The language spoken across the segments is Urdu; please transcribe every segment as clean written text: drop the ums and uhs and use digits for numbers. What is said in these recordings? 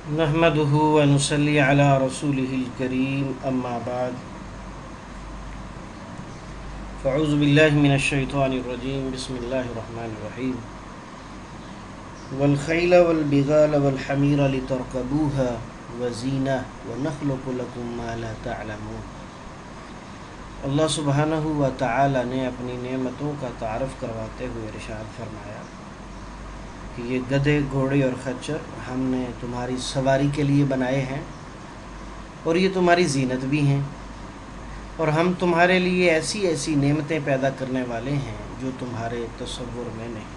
نحمده ونصلي على رسوله الكريم أما بعد فأعوذ بالله من الشيطان الرجيم بسم الله الرحمن الرحيم والخيل والبغال والحمير لتركبوها وزينة ونخلق لكم ما لا تعلمون۔ اللہ سبحانہ و تعالی نے اپنی نعمتوں کا تعارف کرواتے ہوئے ارشاد فرمایا کہ یہ گدھے، گھوڑے اور خچر ہم نے تمہاری سواری کے لیے بنائے ہیں اور یہ تمہاری زینت بھی ہیں، اور ہم تمہارے لیے ایسی ایسی نعمتیں پیدا کرنے والے ہیں جو تمہارے تصور میں نہیں،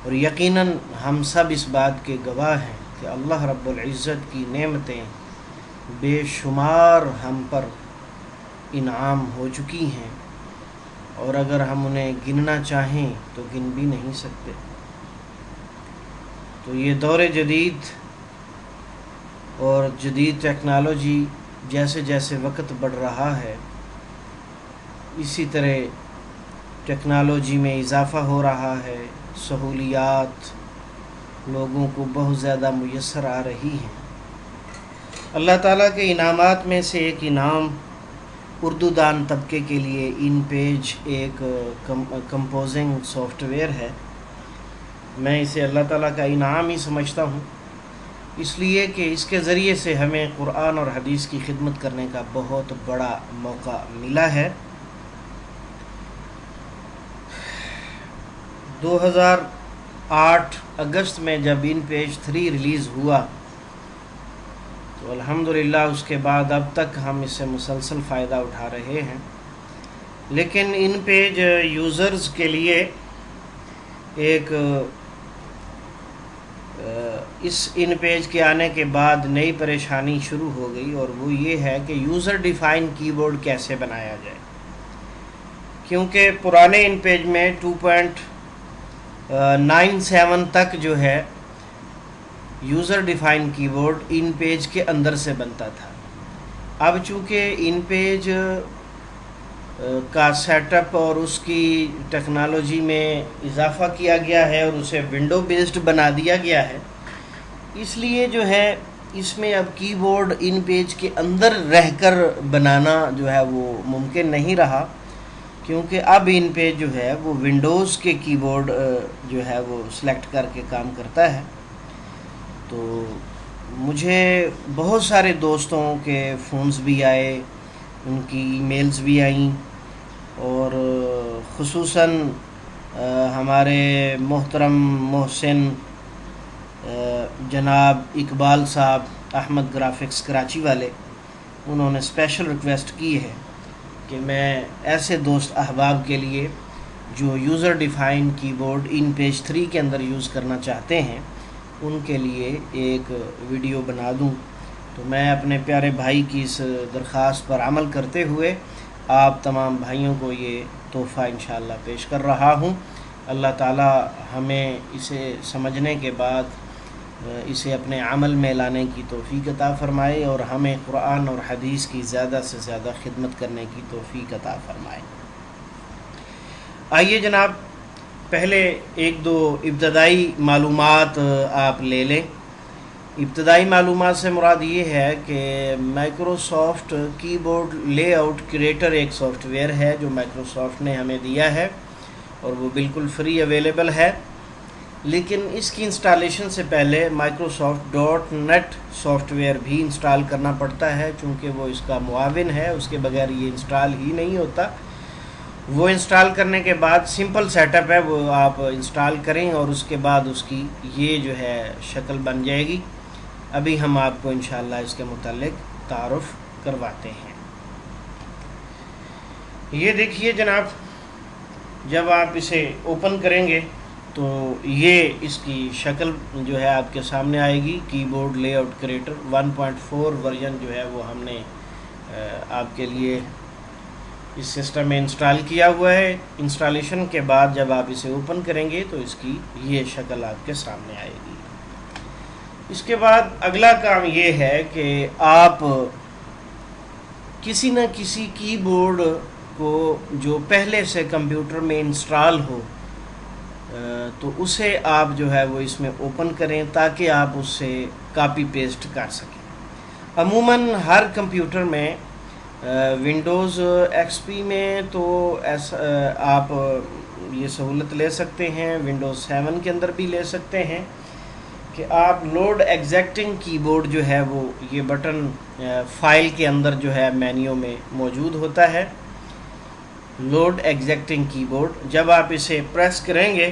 اور یقیناً ہم سب اس بات کے گواہ ہیں کہ اللہ رب العزت کی نعمتیں بے شمار ہم پر انعام ہو چکی ہیں، اور اگر ہم انہیں گننا چاہیں تو گن بھی نہیں سکتے۔ تو یہ دور جدید اور جدید ٹیکنالوجی جیسے جیسے وقت بڑھ رہا ہے، اسی طرح ٹیکنالوجی میں اضافہ ہو رہا ہے، سہولیات لوگوں کو بہت زیادہ میسر آ رہی ہیں۔ اللہ تعالیٰ کے انعامات میں سے ایک انعام اردو دان طبقے کے لیے ان پیج ایک کمپوزنگ سافٹ ویئر ہے۔ میں اسے اللہ تعالیٰ کا انعام ہی سمجھتا ہوں، اس لیے کہ اس کے ذریعے سے ہمیں قرآن اور حدیث کی خدمت کرنے کا بہت بڑا موقع ملا ہے۔ 2008 اگست میں جب ان پیج 3 ریلیز ہوا تو الحمدللہ اس کے بعد اب تک ہم اس سے مسلسل فائدہ اٹھا رہے ہیں، لیکن ان پیج یوزرز کے لیے ایک اس ان پیج کے آنے کے بعد نئی پریشانی شروع ہو گئی، اور وہ یہ ہے کہ یوزر ڈیفائن کی بورڈ کیسے بنایا جائے، کیونکہ پرانے ان پیج میں 2.97 تک جو ہے یوزر ڈیفائن کی بورڈ ان پیج کے اندر سے بنتا تھا۔ اب چونکہ ان پیج کا سیٹ اپ اور اس کی ٹیکنالوجی میں اضافہ کیا گیا ہے اور اسے ونڈو بیسڈ بنا دیا گیا ہے، اس لیے جو ہے اس میں اب کی بورڈ ان پیج کے اندر رہ کر بنانا جو ہے وہ ممکن نہیں رہا، کیونکہ اب ان پیج جو ہے وہ ونڈوز کے کی بورڈ جو ہے وہ سلیکٹ کر کے کام کرتا ہے۔ تو مجھے بہت سارے دوستوں کے فونز بھی آئے، ان کی ای میلز بھی آئیں، اور خصوصاً ہمارے محترم محسن جناب اقبال صاحب احمد گرافکس کراچی والے، انہوں نے اسپیشل ریکویسٹ کی ہے کہ میں ایسے دوست احباب کے لیے جو یوزر ڈیفائن کی بورڈ ان پیج 3 کے اندر یوز کرنا چاہتے ہیں ان کے لیے ایک ویڈیو بنا دوں۔ تو میں اپنے پیارے بھائی کی اس درخواست پر عمل کرتے ہوئے آپ تمام بھائیوں کو یہ تحفہ انشاءاللہ پیش کر رہا ہوں۔ اللہ تعالی ہمیں اسے سمجھنے کے بعد اسے اپنے عمل میں لانے کی توفیق عطا فرمائے، اور ہمیں قرآن اور حدیث کی زیادہ سے زیادہ خدمت کرنے کی توفیق عطا فرمائے۔ آئیے جناب، پہلے ایک دو ابتدائی معلومات آپ لے لیں۔ ابتدائی معلومات سے مراد یہ ہے کہ مائکروسافٹ کی بورڈ لے آؤٹ کریٹر ایک سافٹ ویئر ہے جو مائکروسافٹ نے ہمیں دیا ہے، اور وہ بالکل فری اویلیبل ہے، لیکن اس کی انسٹالیشن سے پہلے microsoft.net سافٹ ویئر بھی انسٹال کرنا پڑتا ہے، چونکہ وہ اس کا معاون ہے، اس کے بغیر یہ انسٹال ہی نہیں ہوتا۔ وہ انسٹال کرنے کے بعد سمپل سیٹ اپ ہے، وہ آپ انسٹال کریں اور اس کے بعد اس کی یہ جو ہے شکل بن جائے گی۔ ابھی ہم آپ کو انشاءاللہ اس کے متعلق تعارف کرواتے ہیں۔ یہ دیکھیے جناب، جب آپ اسے اوپن کریں گے تو یہ اس کی شکل جو ہے آپ کے سامنے آئے گی۔ کی board lay out creator 1.4 version جو ہے وہ ہم نے آپ کے لیے اس سسٹم میں انسٹال کیا ہوا ہے۔ انسٹالیشن کے بعد جب آپ اسے اوپن کریں گے تو اس کی یہ شکل آپ کے سامنے آئے گی۔ اس کے بعد اگلا کام یہ ہے کہ آپ کسی نہ کسی کی بورڈ کو جو پہلے سے کمپیوٹر میں انسٹال ہو تو اسے آپ جو ہے وہ اس میں اوپن کریں تاکہ آپ اس سے کاپی پیسٹ کر سکیں۔ عموماً ہر کمپیوٹر میں ونڈوز ایکس پی میں تو ایسا آپ یہ سہولت لے سکتے ہیں، ونڈوز 7 کے اندر بھی لے سکتے ہیں کہ آپ لوڈ ایگزیکٹنگ کی بورڈ جو ہے وہ یہ بٹن فائل کے اندر جو ہے مینیو میں موجود ہوتا ہے، لوڈ ایگزیکٹنگ کی بورڈ۔ جب آپ اسے پریس کریں گے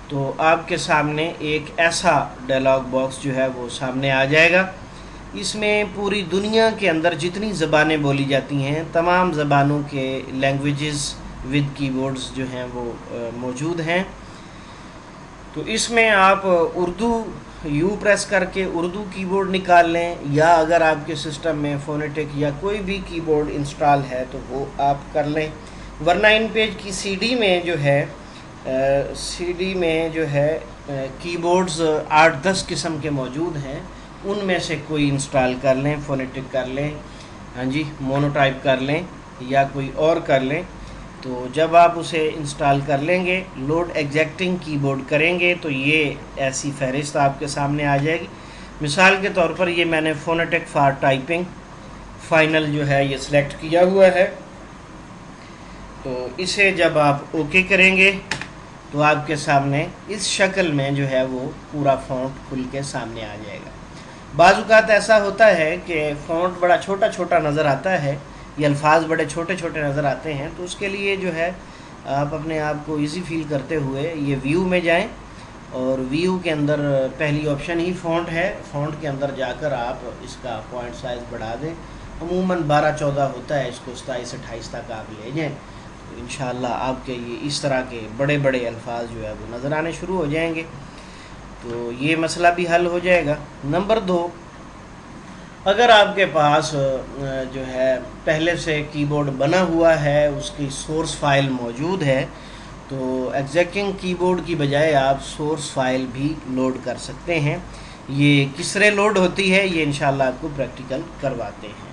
تو آپ کے سامنے ایک ایسا ڈائلاگ باکس جو ہے وہ سامنے آ جائے گا۔ اس میں پوری دنیا کے اندر جتنی زبانیں بولی جاتی ہیں تمام زبانوں کے لینگویجز ود کی بورڈز جو ہیں وہ موجود ہیں۔ تو اس میں آپ اردو یو پریس کر کے اردو کی بورڈ نکال لیں، یا اگر آپ کے سسٹم میں فونیٹک یا کوئی بھی کی بورڈ انسٹال ہے تو وہ آپ کر لیں، ورنہ ان پیج کی سی ڈی میں جو ہے کی بورڈز 8-10 قسم کے موجود ہیں، ان میں سے کوئی انسٹال کر لیں، فونیٹک کر لیں، ہاں جی، مونو ٹائپ کر لیں یا کوئی اور کر لیں۔ تو جب آپ اسے انسٹال کر لیں گے، لوڈ ایگزیکٹنگ کی بورڈ کریں گے تو یہ ایسی فہرست آپ کے سامنے آ جائے گی۔ مثال کے طور پر یہ میں نے فونیٹک فار ٹائپنگ فائنل جو ہے یہ سلیکٹ کیا ہوا ہے، تو اسے جب آپ اوکے کریں گے تو آپ کے سامنے اس شکل میں جو ہے وہ پورا فونٹ کھل کے سامنے آ جائے گا۔ بعض اوقات ایسا ہوتا ہے کہ فونٹ بڑا چھوٹا چھوٹا نظر آتا ہے، یہ الفاظ بڑے چھوٹے چھوٹے نظر آتے ہیں، تو اس کے لیے جو ہے آپ اپنے آپ کو ایزی فیل کرتے ہوئے یہ ویو میں جائیں، اور ویو کے اندر پہلی آپشن ہی فونٹ ہے، فونٹ کے اندر جا کر آپ اس کا پوائنٹ سائز بڑھا دیں، عموماً 12-14 ہوتا ہے، اس کو 27-28 تک آپ لے جائیں، تو انشاءاللہ آپ کے یہ اس طرح کے بڑے بڑے الفاظ جو ہے وہ نظر آنے شروع ہو جائیں گے، تو یہ مسئلہ بھی حل ہو جائے گا۔ نمبر 2، اگر آپ کے پاس جو ہے پہلے سے کی بورڈ بنا ہوا ہے، اس کی سورس فائل موجود ہے، تو ایگزیکٹنگ کی بورڈ کی بجائے آپ سورس فائل بھی لوڈ کر سکتے ہیں۔ یہ کس طرح لوڈ ہوتی ہے یہ انشاءاللہ آپ کو پریکٹیکل کرواتے ہیں۔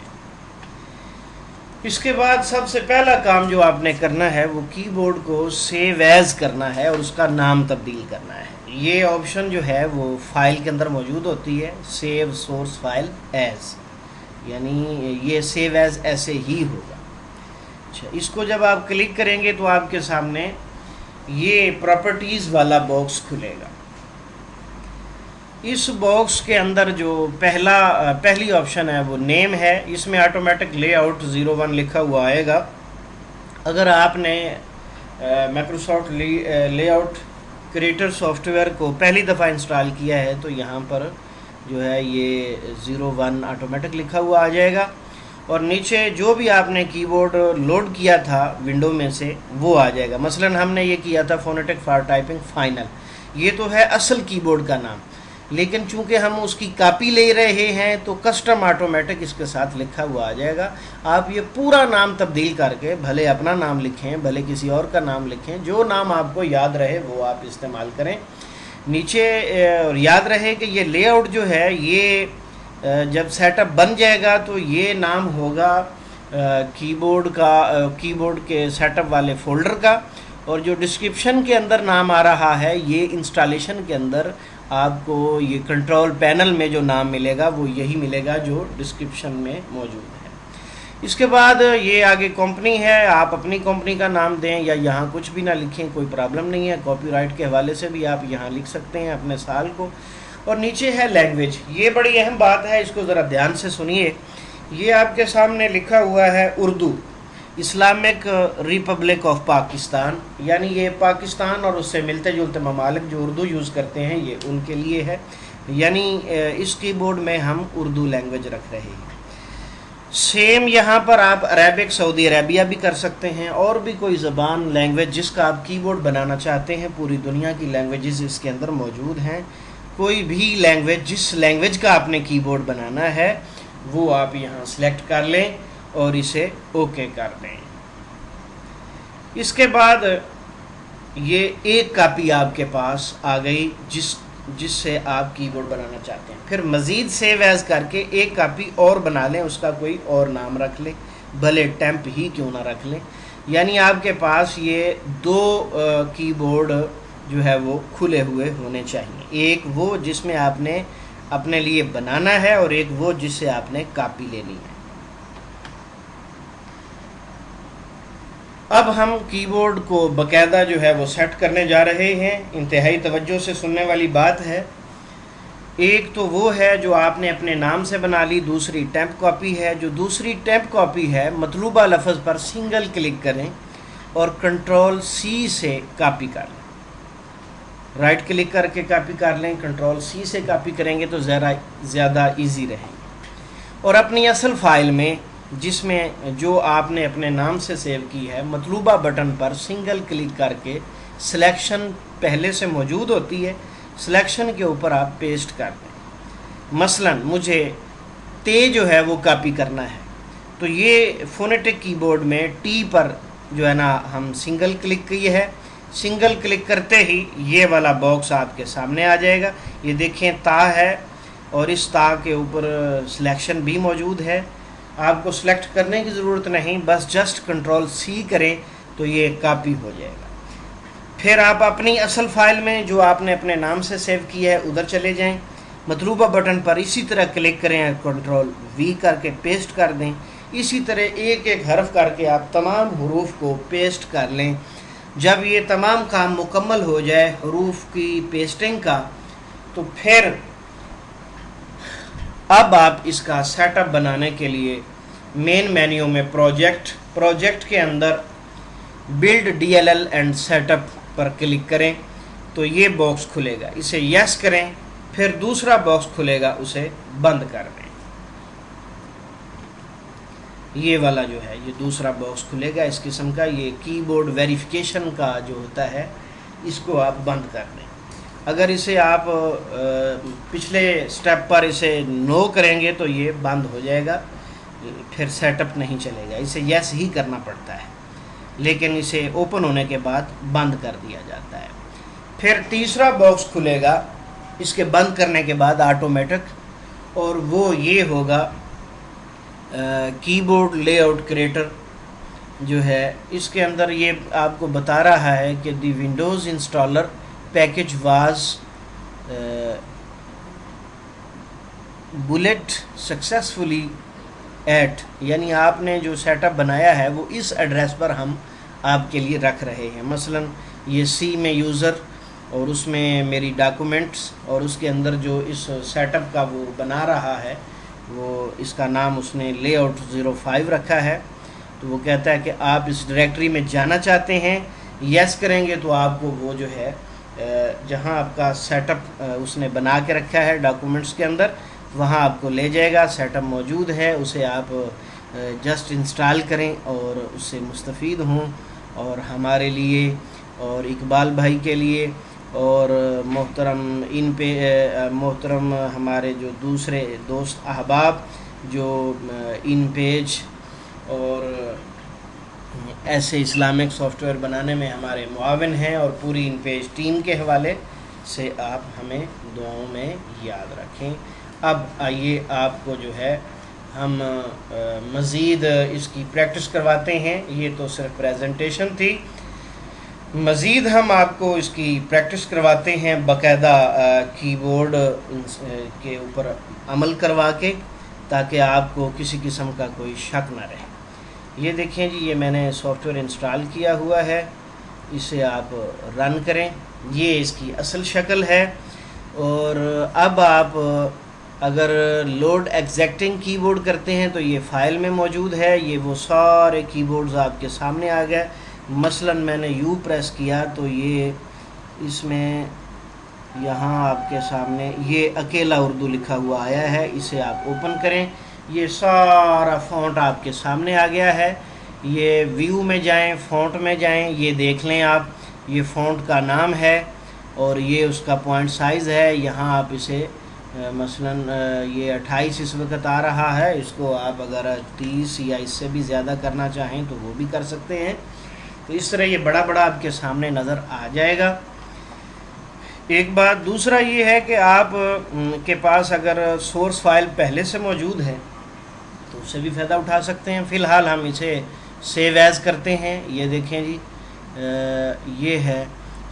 اس کے بعد سب سے پہلا کام جو آپ نے کرنا ہے وہ کی بورڈ کو سیو ایز کرنا ہے اور اس کا نام تبدیل کرنا ہے۔ یہ آپشن جو ہے وہ فائل کے اندر موجود ہوتی ہے، سیو سورس فائل ایز، یعنی یہ سیو ایز ایسے ہی ہوگا۔ اچھا، اس کو جب آپ کلک کریں گے تو آپ کے سامنے یہ پراپرٹیز والا باکس کھلے گا۔ اس باکس کے اندر جو پہلی آپشن ہے وہ نیم ہے، اس میں آٹومیٹک لے آؤٹ 01 لکھا ہوا آئے گا۔ اگر آپ نے Microsoft lay out creator soft where کو پہلی دفعہ انسٹال کیا ہے تو یہاں پر جو ہے یہ 01 آٹومیٹک لکھا ہوا آ جائے گا، اور نیچے جو بھی آپ نے کی بورڈ لوڈ کیا تھا ونڈو میں سے وہ آ جائے گا۔ مثلا ہم نے یہ کیا تھا فونیٹک فار ٹائپنگ فائنل، یہ تو ہے اصل کی بورڈ کا نام، لیکن چونکہ ہم اس کی کاپی لے رہے ہیں تو کسٹم آٹومیٹک اس کے ساتھ لکھا ہوا آ جائے گا۔ آپ یہ پورا نام تبدیل کر کے بھلے اپنا نام لکھیں، بھلے کسی اور کا نام لکھیں، جو نام آپ کو یاد رہے وہ آپ استعمال کریں نیچے۔ اور یاد رہے کہ یہ لے آؤٹ جو ہے یہ جب سیٹ اپ بن جائے گا تو یہ نام ہوگا کی بورڈ کے سیٹ اپ والے فولڈر کا، اور جو ڈسکرپشن کے اندر نام آ رہا ہے یہ انسٹالیشن کے اندر آپ کو یہ کنٹرول پینل میں جو نام ملے گا وہ یہی ملے گا جو ڈسکرپشن میں موجود ہے۔ اس کے بعد یہ آگے کمپنی ہے، آپ اپنی کمپنی کا نام دیں یا یہاں کچھ بھی نہ لکھیں، کوئی پرابلم نہیں ہے، کاپی رائٹ کے حوالے سے بھی آپ یہاں لکھ سکتے ہیں اپنے سال کو۔ اور نیچے ہے لینگویج، یہ بڑی اہم بات ہے، اس کو ذرا دھیان سے سنیے۔ یہ آپ کے سامنے لکھا ہوا ہے Urdu, Islamic republic of Pakistan, یعنی یہ پاکستان اور اس سے ملتے جلتے ممالک جو اردو یوز کرتے ہیں یہ ان کے لیے ہے، یعنی اس کی بورڈ میں ہم اردو لینگویج رکھ رہے ہیں۔ سیم یہاں پر آپ عربک سعودی عربیہ بھی کر سکتے ہیں، اور بھی کوئی زبان لینگویج جس کا آپ کی بورڈ بنانا چاہتے ہیں، پوری دنیا کی لینگویجز اس کے اندر موجود ہیں، کوئی بھی لینگویج جس لینگویج کا آپ نے کی بورڈ بنانا ہے وہ آپ یہاں سلیکٹ کر لیں اور اسے اوکے کر دیں۔ اس کے بعد یہ ایک کاپی آپ کے پاس آ گئی جس سے آپ کی بورڈ بنانا چاہتے ہیں، پھر مزید سیو ایز کر کے ایک کاپی اور بنا لیں، اس کا کوئی اور نام رکھ لیں، بھلے ٹیمپ ہی کیوں نہ رکھ لیں، یعنی آپ کے پاس یہ 2 کی بورڈ جو ہے وہ کھلے ہوئے ہونے چاہیے. ایک وہ جس میں آپ نے اپنے لیے بنانا ہے اور ایک وہ جس سے آپ نے کاپی لینی ہے. اب ہم کی بورڈ کو باقاعدہ جو ہے وہ سیٹ کرنے جا رہے ہیں. انتہائی توجہ سے سننے والی بات ہے. ایک تو وہ ہے جو آپ نے اپنے نام سے بنا لی, دوسری ٹیمپ کاپی ہے. جو دوسری ٹیمپ کاپی ہے, مطلوبہ لفظ پر سنگل کلک کریں اور کنٹرول سی سے کاپی کر لیں. رائٹ کلک کر کے کاپی کر لیں, کنٹرول سی سے کاپی کریں گے تو زیادہ ایزی رہیں گے. اور اپنی اصل فائل میں جس میں جو آپ نے اپنے نام سے سیو کی ہے, مطلوبہ بٹن پر سنگل کلک کر کے سلیکشن پہلے سے موجود ہوتی ہے, سلیکشن کے اوپر آپ پیسٹ کر دیں. مثلا مجھے تے جو ہے وہ کاپی کرنا ہے, تو یہ فونیٹک کی بورڈ میں ٹی پر جو ہے نا ہم سنگل کلک کی ہے. سنگل کلک کرتے ہی یہ والا باکس آپ کے سامنے آ جائے گا. یہ دیکھیں تا ہے اور اس تا کے اوپر سلیکشن بھی موجود ہے. آپ کو سلیکٹ کرنے کی ضرورت نہیں, بس جسٹ کنٹرول سی کریں تو یہ کاپی ہو جائے گا. پھر آپ اپنی اصل فائل میں جو آپ نے اپنے نام سے سیو کی ہے ادھر چلے جائیں, مطلوبہ بٹن پر اسی طرح کلک کریں, کنٹرول وی کر کے پیسٹ کر دیں. اسی طرح ایک ایک حرف کر کے آپ تمام حروف کو پیسٹ کر لیں. جب یہ تمام کام مکمل ہو جائے حروف کی پیسٹنگ کا, تو پھر اب آپ اس کا سیٹ اپ بنانے کے لیے مین مینیو میں پروجیکٹ کے اندر build D L L and set up پر کلک کریں تو یہ باکس کھلے گا. اسے یس کریں, پھر دوسرا باکس کھلے گا, اسے بند کر دیں. یہ والا جو ہے یہ دوسرا باکس کھلے گا اس قسم کا. یہ کی بورڈ ویریفیکیشن کا جو ہوتا ہے, اس کو آپ بند کر دیں. اگر اسے آپ پچھلے سٹیپ پر اسے نو کریں گے تو یہ بند ہو جائے گا, پھر سیٹ اپ نہیں چلے گا. اسے یس ہی کرنا پڑتا ہے, لیکن اسے اوپن ہونے کے بعد بند کر دیا جاتا ہے. پھر تیسرا باکس کھلے گا اس کے بند کرنے کے بعد آٹومیٹک, اور وہ یہ ہوگا کی بورڈ لے آؤٹ کریٹر جو ہے. اس کے اندر یہ آپ کو بتا رہا ہے کہ the Windows installer package was built successfully at, یعنی آپ نے جو سیٹ اپ بنایا ہے وہ اس ایڈریس پر ہم آپ کے لیے رکھ رہے ہیں. مثلا یہ سی میں یوزر اور اس میں میری ڈاکومنٹس, اور اس کے اندر جو اس سیٹ اپ کا وہ بنا رہا ہے وہ اس کا نام اس نے لے آؤٹ 05 رکھا ہے. تو وہ کہتا ہے کہ آپ اس ڈائریکٹری میں جانا چاہتے ہیں, یس کریں گے تو آپ کو وہ جو ہے جہاں آپ کا سیٹ اپ اس نے بنا کے رکھا ہے ڈاکومنٹس کے اندر, وہاں آپ کو لے جائے گا. سیٹ اپ موجود ہے, اسے آپ جسٹ انسٹال کریں اور اس سے مستفید ہوں. اور ہمارے لیے اور اقبال بھائی کے لیے اور محترم ہمارے جو دوسرے دوست احباب جو ان پیج اور ایسے اسلامک سافٹ ویئر بنانے میں ہمارے معاون ہیں, اور پوری ان پیج ٹیم کے حوالے سے آپ ہمیں دعاؤں میں یاد رکھیں. اب آئیے آپ کو جو ہے ہم مزید اس کی پریکٹس کرواتے ہیں. یہ تو صرف پریزنٹیشن تھی, مزید ہم آپ کو اس کی پریکٹس کرواتے ہیں باقاعدہ کی بورڈ کے اوپر عمل کروا کے, تاکہ آپ کو کسی قسم کا کوئی شک نہ رہے. یہ دیکھیں جی, یہ میں نے سافٹ ویئر انسٹال کیا ہوا ہے, اسے آپ رن کریں. یہ اس کی اصل شکل ہے. اور اب آپ اگر لوڈ ایگزیکٹنگ کی بورڈ کرتے ہیں تو یہ فائل میں موجود ہے. یہ وہ سارے کی بورڈز آپ کے سامنے آ گئے. مثلا میں نے یو پریس کیا تو یہ اس میں یہاں آپ کے سامنے یہ اکیلا اردو لکھا ہوا آیا ہے. اسے آپ اوپن کریں, یہ سارا فونٹ آپ کے سامنے آ گیا ہے. یہ ویو میں جائیں, فونٹ میں جائیں, یہ دیکھ لیں آپ, یہ فونٹ کا نام ہے اور یہ اس کا پوائنٹ سائز ہے. یہاں آپ اسے مثلا یہ 28 اس وقت آ رہا ہے, اس کو آپ اگر 30 یا اس سے بھی زیادہ کرنا چاہیں تو وہ بھی کر سکتے ہیں. تو اس طرح یہ بڑا بڑا آپ کے سامنے نظر آ جائے گا. ایک بات دوسرا یہ ہے کہ آپ کے پاس اگر سورس فائل پہلے سے موجود ہے تو اس سے بھی فائدہ اٹھا سکتے ہیں. فی الحال ہم اسے سیو ایز کرتے ہیں. یہ دیکھیں جی, یہ ہے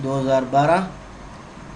2012,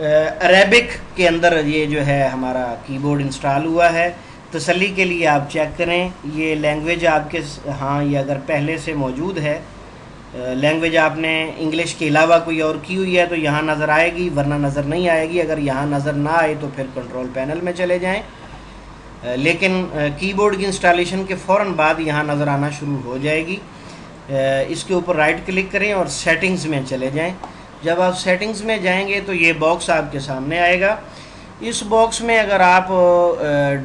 عربک کے اندر یہ جو ہے ہمارا کی بورڈ انسٹال ہوا ہے. تسلی کے لیے آپ چیک کریں یہ لینگویج آپ کے ہاں یہ اگر پہلے سے موجود ہے لینگویج آپ نے انگلش کے علاوہ کوئی اور کی ہوئی ہے تو یہاں نظر آئے گی, ورنہ نظر نہیں آئے گی. اگر یہاں نظر نہ آئے تو پھر کنٹرول پینل میں چلے جائیں, لیکن کی بورڈ کی انسٹالیشن کے فوراً بعد یہاں نظر آنا شروع ہو جائے گی. اس کے اوپر رائٹ کلک کریں اور سیٹنگز میں چلے جائیں. جب آپ سیٹنگز میں جائیں گے تو یہ باکس آپ کے سامنے آئے گا. اس باکس میں اگر آپ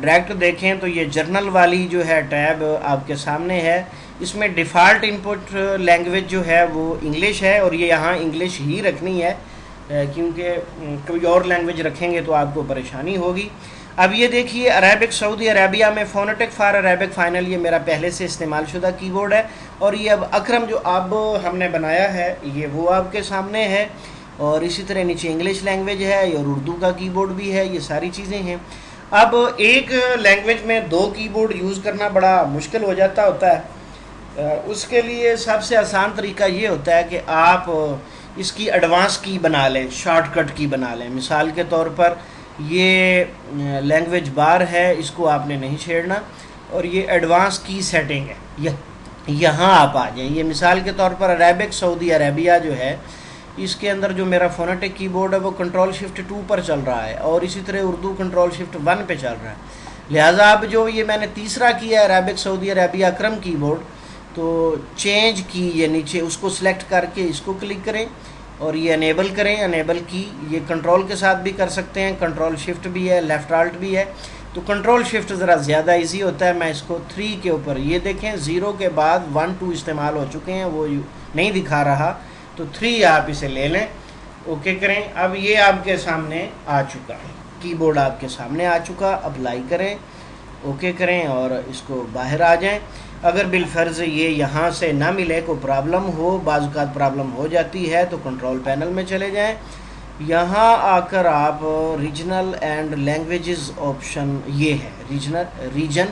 ڈائریکٹ دیکھیں تو یہ جرنل والی جو ہے ٹیب آپ کے سامنے ہے. اس میں ڈیفالٹ انپٹ لینگویج جو ہے وہ انگلش ہے, اور یہ یہاں انگلش ہی رکھنی ہے کیونکہ کوئی اور لینگویج رکھیں گے تو آپ کو پریشانی ہوگی. اب یہ دیکھیے عربک سعودی عربیہ میں فونیٹک فار عربک فائنل یہ میرا پہلے سے استعمال شدہ کی بورڈ ہے, اور یہ اب اکرم جو اب ہم نے بنایا ہے یہ وہ آپ کے سامنے ہے. اور اسی طرح نیچے انگلش لینگویج ہے اور اردو کا کی بورڈ بھی ہے, یہ ساری چیزیں ہیں. اب ایک لینگویج میں دو کی بورڈ یوز کرنا بڑا مشکل ہو جاتا ہوتا ہے. اس کے لیے سب سے آسان طریقہ یہ ہوتا ہے کہ آپ اس کی ایڈوانس کی بنا لیں, شارٹ کٹ کی بنا لیں. مثال کے طور پر یہ لینگویج بار ہے, اس کو آپ نے نہیں چھیڑنا, اور یہ ایڈوانس کی سیٹنگ ہے, یہاں آپ آ جائیں. یہ مثال کے طور پر عربک سعودی عربیہ جو ہے اس کے اندر جو میرا فونیٹک کی بورڈ ہے وہ کنٹرول شفٹ 2 پر چل رہا ہے, اور اسی طرح اردو کنٹرول شفٹ 1 پہ چل رہا ہے. لہٰذا اب جو یہ میں نے تیسرا کیا ہے عربک سعودی عربیہ اکرم کی بورڈ, تو چینج کی یہ نیچے اس کو سلیکٹ کر کے اس کو کلک کریں اور یہ انیبل کریں. انیبل کی یہ کنٹرول کے ساتھ بھی کر سکتے ہیں, کنٹرول شفٹ بھی ہے, لیفٹ آلٹ بھی ہے. تو کنٹرول شفٹ ذرا زیادہ ایزی ہوتا ہے. میں اس کو 3 کے اوپر یہ دیکھیں 0 کے بعد 1 2 استعمال ہو چکے ہیں, وہ نہیں دکھا رہا, تو 3 آپ اسے لے لیں, اوکے کریں. اب یہ آپ کے سامنے آ چکا ہے, کی بورڈ آپ کے سامنے آ چکا. اپلائی کریں, اوکے کریں اور اس کو باہر آ جائیں. اگر بالفرض یہ یہاں سے نہ ملے, کوئی پرابلم ہو, بعض اوقات پرابلم ہو جاتی ہے, تو کنٹرول پینل میں چلے جائیں. یہاں آ کر آپ ریجنل اینڈ لینگویجز آپشن یہ ہے ریجن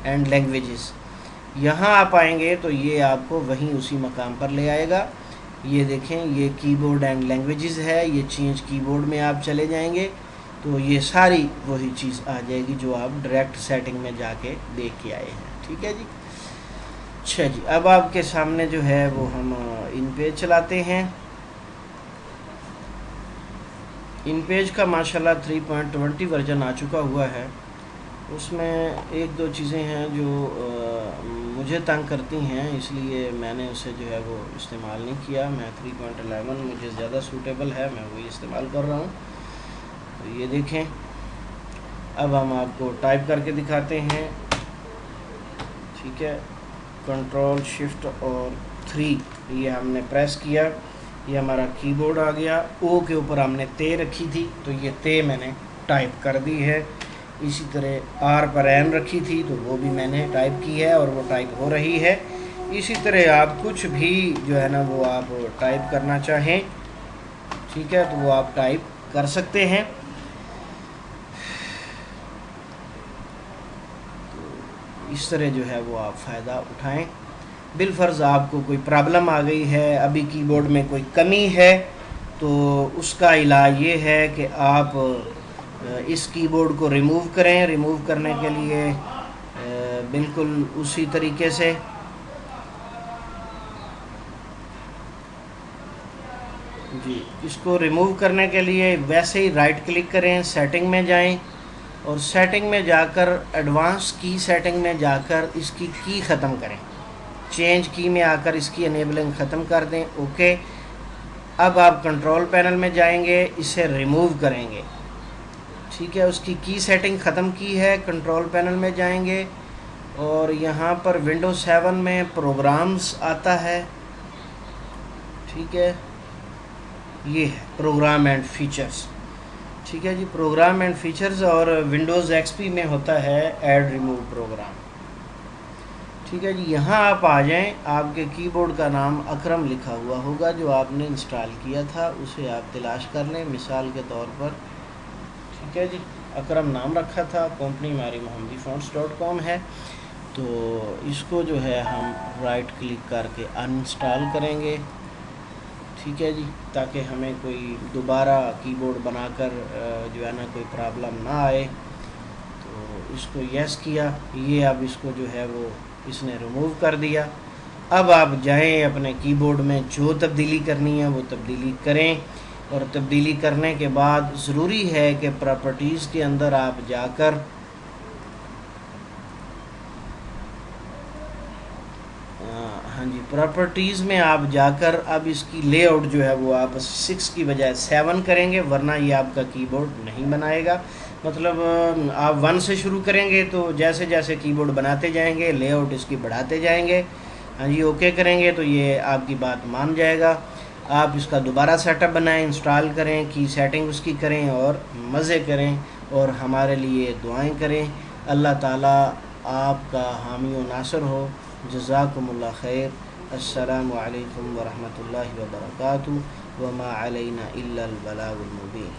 اینڈ لینگویجز, یہاں آپ آئیں گے تو یہ آپ کو وہیں اسی مقام پر لے آئے گا. یہ دیکھیں یہ کی بورڈ اینڈ لینگویجز ہے, یہ چینج کی بورڈ میں آپ چلے جائیں گے تو یہ ساری وہی چیز آ جائے گی جو آپ ڈائریکٹ سیٹنگ میں جا کے دیکھ کے آئے ہیں. ٹھیک ہے جی. اچھا جی, اب آپ کے سامنے جو ہے وہ ہم ان پیج چلاتے ہیں. ان پیج کا ماشاءاللہ 3.20 ورژن آ چکا ہوا ہے. اس میں ایک دو چیزیں ہیں جو مجھے تنگ کرتی ہیں, اس لیے میں نے اسے جو ہے وہ استعمال نہیں کیا. میں 3.11 مجھے زیادہ سوٹیبل ہے, میں وہی استعمال کر رہا ہوں. تو یہ دیکھیں, اب ہم آپ کو ٹائپ کر کے دکھاتے ہیں. ٹھیک ہے, کنٹرول شفٹ اور 3 یہ ہم نے پریس کیا, یہ ہمارا کی بورڈ آ گیا. او کے اوپر ہم نے تے رکھی تھی تو یہ تے میں نے ٹائپ کر دی ہے. اسی طرح آر پر این رکھی تھی تو وہ بھی میں نے ٹائپ کی ہے اور وہ ٹائپ ہو رہی ہے. اسی طرح آپ کچھ بھی جو ہے نا وہ آپ ٹائپ کرنا چاہیں, ٹھیک ہے, تو وہ آپ ٹائپ کر سکتے ہیں. اس طرح جو ہے وہ آپ فائدہ اٹھائیں. بالفرض آپ کو کوئی پرابلم آ گئی ہے, ابھی کی بورڈ میں کوئی کمی ہے, تو اس کا علاج یہ ہے کہ آپ اس کی بورڈ کو ریموو کریں. ریموو کرنے کے لیے بالکل اسی طریقے سے جی, اس کو ریموو کرنے کے لیے ویسے ہی رائٹ کلک کریں, سیٹنگ میں جائیں اور سیٹنگ میں جا کر ایڈوانس کی سیٹنگ میں جا کر اس کی ختم کریں. چینج کی میں آ کر اس کی انیبلنگ ختم کر دیں. اوکے, اب آپ کنٹرول پینل میں جائیں گے, اسے ریموو کریں گے. ٹھیک ہے, اس کی سیٹنگ ختم کی ہے. کنٹرول پینل میں جائیں گے اور یہاں پر ونڈوز 7 میں پروگرامز آتا ہے. ٹھیک ہے, یہ ہے پروگرام اینڈ فیچرز. ٹھیک ہے جی, پروگرام اینڈ فیچرز, اور ونڈوز ایکس پی میں ہوتا ہے ایڈ ریموو پروگرام. ٹھیک ہے جی, یہاں آپ آ جائیں. آپ کے کی بورڈ کا نام اکرم لکھا ہوا ہوگا جو آپ نے انسٹال کیا تھا, اسے آپ تلاش کر لیں. مثال کے طور پر ٹھیک ہے جی, اکرم نام رکھا تھا, کمپنی ہماری mohamdifonts.com ہے. تو اس کو جو ہے ہم رائٹ کلک کر کے انسٹال کریں گے. ٹھیک ہے جی، تاکہ ہمیں کوئی دوبارہ کی بورڈ بنا کر جو ہے نا کوئی پرابلم نہ آئے. تو اس کو یس کیا، یہ اب اس کو جو ہے وہ اس نے ریموو کر دیا. اب آپ جائیں اپنے کی بورڈ میں جو تبدیلی کرنی ہے وہ تبدیلی کریں، اور تبدیلی کرنے کے بعد ضروری ہے کہ پراپرٹیز کے اندر آپ جا کر ہاں جی، پراپرٹیز میں آپ جا کر اب اس کی لے آؤٹ جو ہے وہ آپ 6 کی بجائے 7 کریں گے، ورنہ یہ آپ کا کی بورڈ نہیں بنائے گا. مطلب آپ 1 سے شروع کریں گے تو جیسے جیسے کی بورڈ بناتے جائیں گے لے آؤٹ اس کی بڑھاتے جائیں گے. ہاں جی، اوکے کریں گے تو یہ آپ کی بات مان جائے گا. آپ اس کا دوبارہ سیٹ اپ بنائیں، انسٹال کریں، کی سیٹنگ اس کی کریں اور مزے کریں، اور ہمارے لیے دعائیں کریں. اللہ تعالیٰ آپ کا حامی و ناصر ہو. جزاکم اللہ خیر. السلام علیکم ورحمۃ اللہ وبرکاتہ. وما علینا الا البلاغ المبین.